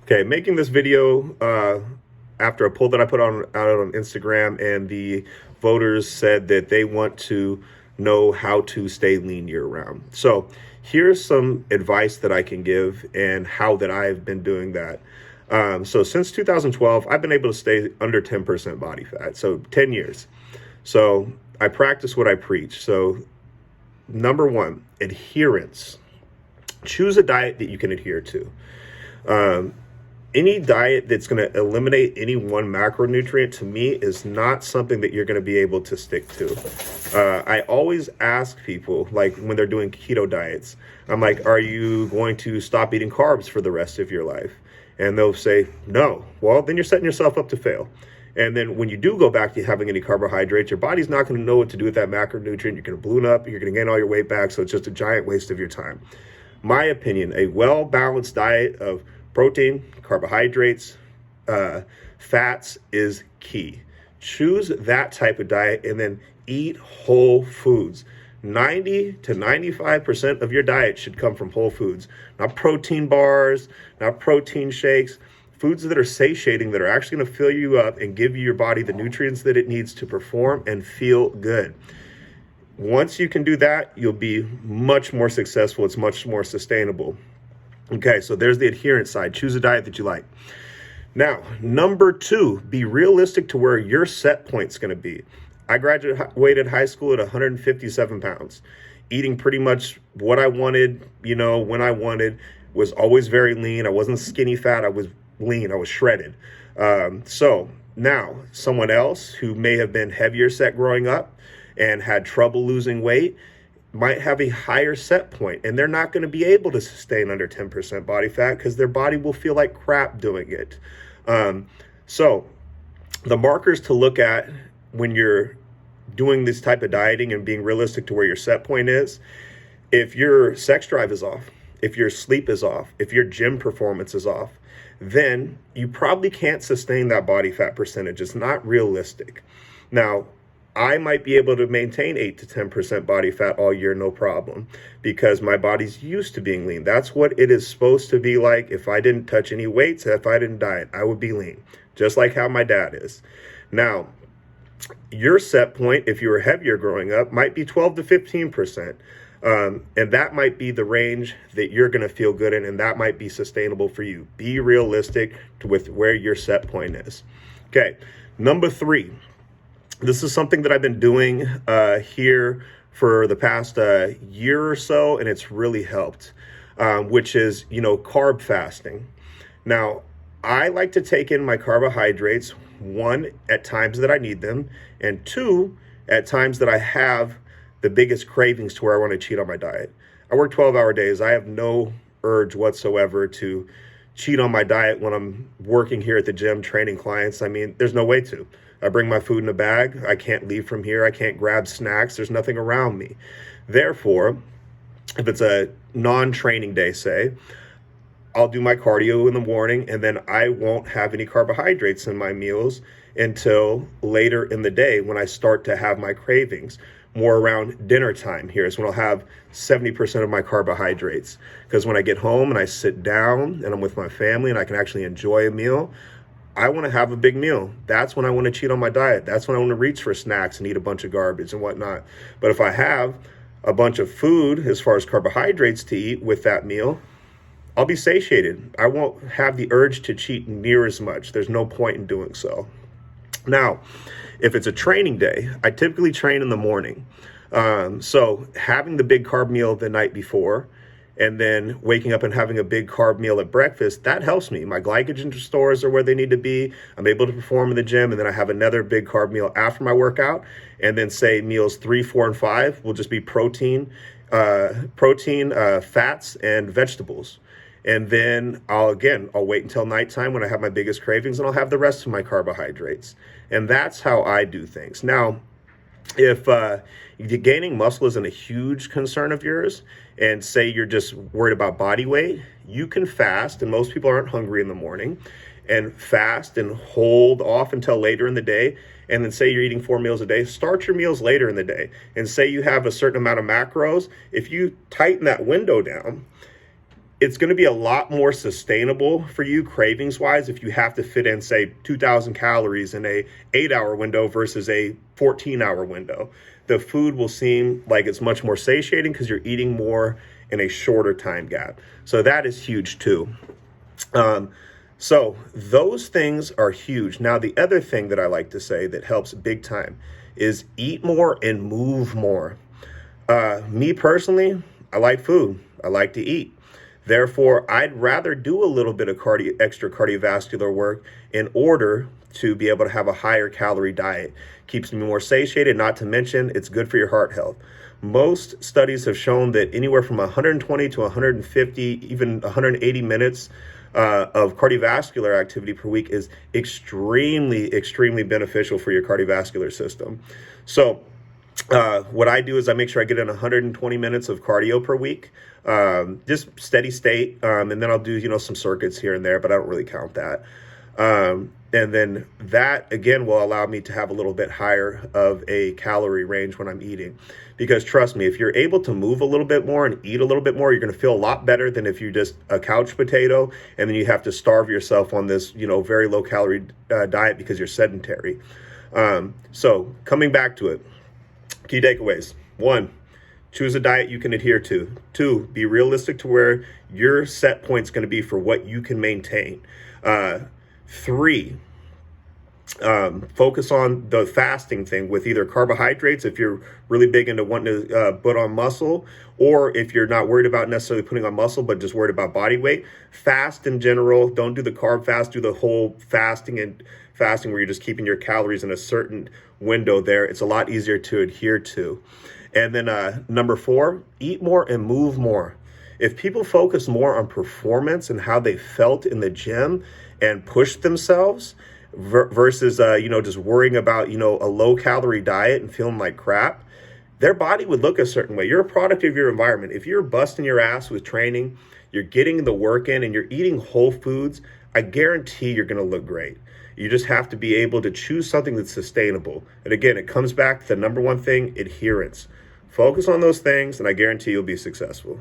Okay, making this video after a poll that I put out on Instagram, and the voters said that they want to know how to stay lean year round. So here's some advice that I can give and how that I've been doing that. So since 2012, I've been able to stay under 10% body fat. So 10 years. So I practice what I preach. So number one, adherence. Choose a diet that you can adhere to. Um, any diet that's going to eliminate any one macronutrient to me is not something that you're going to be able to stick to. I always ask people, like when they're doing keto diets, I'm like, are you going to stop eating carbs for the rest of your life? And they'll say, no. Well, then you're setting yourself up to fail. And then when you do go back to having any carbohydrates, your body's not going to know what to do with that macronutrient. You're going to balloon up, you're going to gain all your weight back. So it's just a giant waste of your time. My opinion, a well-balanced diet of protein, carbohydrates, fats is key. Choose that type of diet and then eat whole foods. 90 to 95% of your diet should come from whole foods, not protein bars, not protein shakes, foods that are satiating, that are actually going to fill you up and give your body the nutrients that it needs to perform and feel good. Once you can do that, you'll be much more successful. It's much more sustainable. Okay, so there's the adherence side. Choose a diet that you like. Now, number two, be realistic to where your set point's going to be. I graduated high school at 157 pounds, eating pretty much what I wanted, when I wanted, was always very lean. I wasn't skinny fat. I was lean. I was shredded. So now someone else who may have been heavier set growing up and had trouble losing weight might have a higher set point, and they're not going to be able to sustain under 10% body fat because their body will feel like crap doing it. So the markers to look at when you're doing this type of dieting and being realistic to where your set point is, if your sex drive is off, if your sleep is off, if your gym performance is off, then you probably can't sustain that body fat percentage. It's not realistic. Now, I might be able to maintain 8 to 10% body fat all year, no problem, because my body's used to being lean. That's what it is supposed to be like. If I didn't touch any weights, if I didn't diet, I would be lean, just like how my dad is. Now, your set point, if you were heavier growing up, might be 12 to 15%. And that might be the range that you're going to feel good in, and that might be sustainable for you. Be realistic with where your set point is. Okay, number three. This is something that I've been doing here for the past year or so, and it's really helped, which is, carb fasting. Now, I like to take in my carbohydrates, one, at times that I need them, and two, at times that I have the biggest cravings to where I want to cheat on my diet. I work 12-hour days. I have no urge whatsoever to cheat on my diet when I'm working here at the gym training clients. I mean, there's no way to. I bring my food in a bag. I can't leave from here. I can't grab snacks. There's nothing around me. Therefore, if it's a non-training day, say, I'll do my cardio in the morning, and then I won't have any carbohydrates in my meals until later in the day when I start to have my cravings. More around dinner time here is when I'll have 70% of my carbohydrates. Because when I get home and I sit down and I'm with my family and I can actually enjoy a meal, I want to have a big meal. That's when I want to cheat on my diet. That's when I want to reach for snacks and eat a bunch of garbage and whatnot. But if I have a bunch of food as far as carbohydrates to eat with that meal, I'll be satiated. I won't have the urge to cheat near as much. There's no point in doing so. Now, if it's a training day, I typically train in the morning. So having the big carb meal the night before, and then waking up and having a big carb meal at breakfast, that helps me. My glycogen stores are where they need to be. I'm able to perform in the gym, and then I have another big carb meal after my workout. And then say meals 3, 4, and 5 will just be protein, fats, and vegetables. And then I'll wait until nighttime when I have my biggest cravings, and I'll have the rest of my carbohydrates. And that's how I do things. Now, if gaining muscle isn't a huge concern of yours, and say you're just worried about body weight, you can fast, and most people aren't hungry in the morning, and fast and hold off until later in the day, and then say you're eating 4 meals a day, start your meals later in the day, and say you have a certain amount of macros. If you tighten that window down, it's going to be a lot more sustainable for you cravings wise if you have to fit in, say, 2,000 calories in a 8-hour window versus a 14-hour window. The food will seem like it's much more satiating because you're eating more in a shorter time gap. So that is huge too. So those things are huge. Now, the other thing that I like to say that helps big time is eat more and move more. Me personally, I like food. I like to eat. Therefore, I'd rather do a little bit of extra cardiovascular work in order to be able to have a higher calorie diet. Keeps me more satiated, not to mention it's good for your heart health. Most studies have shown that anywhere from 120 to 150, even 180 minutes of cardiovascular activity per week is extremely, extremely beneficial for your cardiovascular system. So what I do is I make sure I get in 120 minutes of cardio per week, just steady state. And then I'll do, some circuits here and there, but I don't really count that. And then that, again, will allow me to have a little bit higher of a calorie range when I'm eating. Because trust me, if you're able to move a little bit more and eat a little bit more, you're going to feel a lot better than if you're just a couch potato and then you have to starve yourself on this, very low calorie diet because you're sedentary. So coming back to it, key takeaways. 1, choose a diet you can adhere to. 2, be realistic to where your set point's going to be for what you can maintain. 3, focus on the fasting thing with either carbohydrates if you're really big into wanting to put on muscle, or if you're not worried about necessarily putting on muscle but just worried about body weight. Fast in general. Don't do the carb fast. Do the whole fasting where you're just keeping your calories in a certain window there. It's a lot easier to adhere to. And then number 4, eat more and move more. If people focus more on performance and how they felt in the gym and push themselves versus, just worrying about, a low calorie diet and feeling like crap, their body would look a certain way. You're a product of your environment. If you're busting your ass with training, you're getting the work in and you're eating whole foods, I guarantee you're going to look great. You just have to be able to choose something that's sustainable. And again, it comes back to the number one thing, adherence. Focus on those things, and I guarantee you'll be successful.